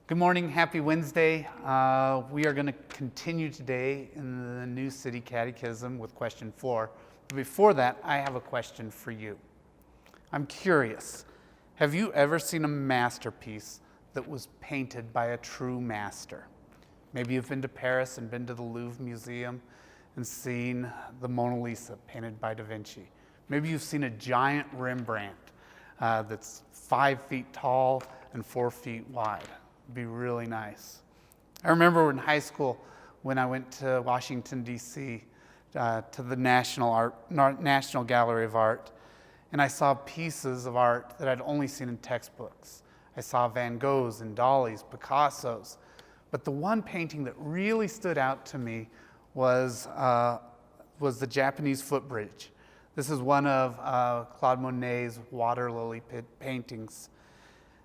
Good morning, happy Wednesday. We are going to continue today in the new City Catechism with question 4. But before that, I have a question for you. I'm curious, have you ever seen a masterpiece that was painted by a true master? Maybe you've been to Paris and been to the Louvre Museum and seen the Mona Lisa painted by Da Vinci. Maybe you've seen a giant Rembrandt that's 5 feet tall and 4 feet wide. It'd be really nice. I remember in high school when I went to Washington, D.C., to the National Gallery of Art, and I saw pieces of art that I'd only seen in textbooks. I saw Van Goghs and Dalis, Picassos, but the one painting that really stood out to me was the Japanese footbridge. This is one of Claude Monet's water lily paintings.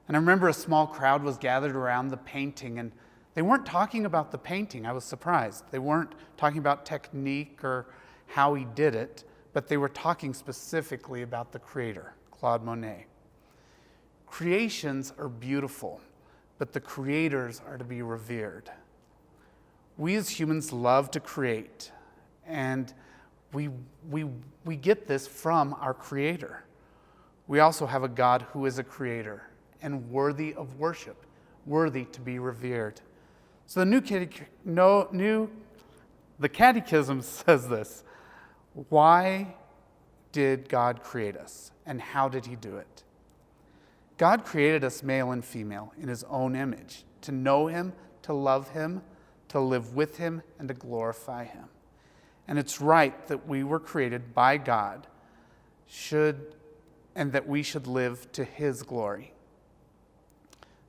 And I remember a small crowd was gathered around the painting, and they weren't talking about the painting. I was surprised. They weren't talking about technique or how he did it, but they were talking specifically about the creator, Claude Monet. Creations are beautiful, but the creators are to be revered. We as humans love to create, and we get this from our Creator. We also have a God who is a creator and worthy of worship, worthy to be revered. So the Catechism says this: why did God create us, and how did he do it? God created us male and female in his own image, to know him, to love him, to live with him, and to glorify him. And it's right that we were created by God, and that we should live to his glory.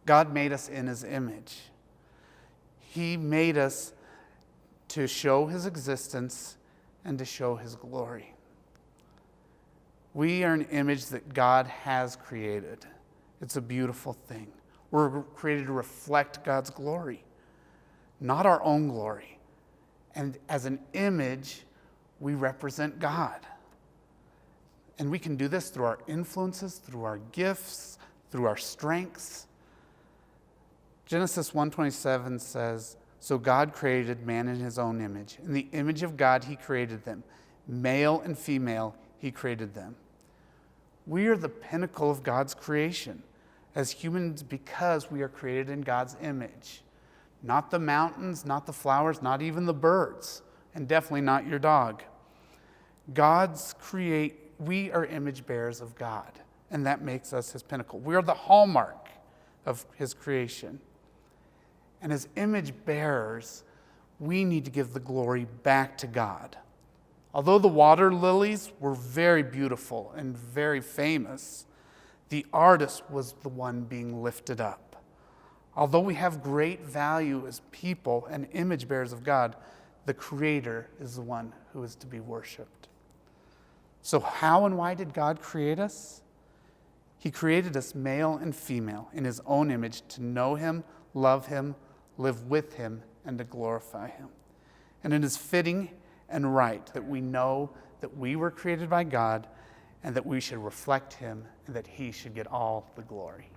God made us in his image. He made us to show his existence and to show his glory. We are an image that God has created. It's a beautiful thing. We're created to reflect God's glory, not our own glory. And as an image, we represent God. And we can do this through our influences, through our gifts, through our strengths. Genesis 1:27 says, "So God created man in his own image. In the image of God he created them. Male and female he created them." We are the pinnacle of God's creation as humans because we are created in God's image. Not the mountains, not the flowers, not even the birds, and definitely not your dog. We are image bearers of God, and that makes us his pinnacle. We are the hallmark of his creation. And as image bearers, we need to give the glory back to God. Although the water lilies were very beautiful and very famous, the artist was the one being lifted up. Although we have great value as people and image bearers of God, the Creator is the one who is to be worshipped. So how and why did God create us? He created us male and female in his own image to know him, love him, live with him, and to glorify him. And it is fitting and right that we know that we were created by God and that we should reflect him and that he should get all the glory.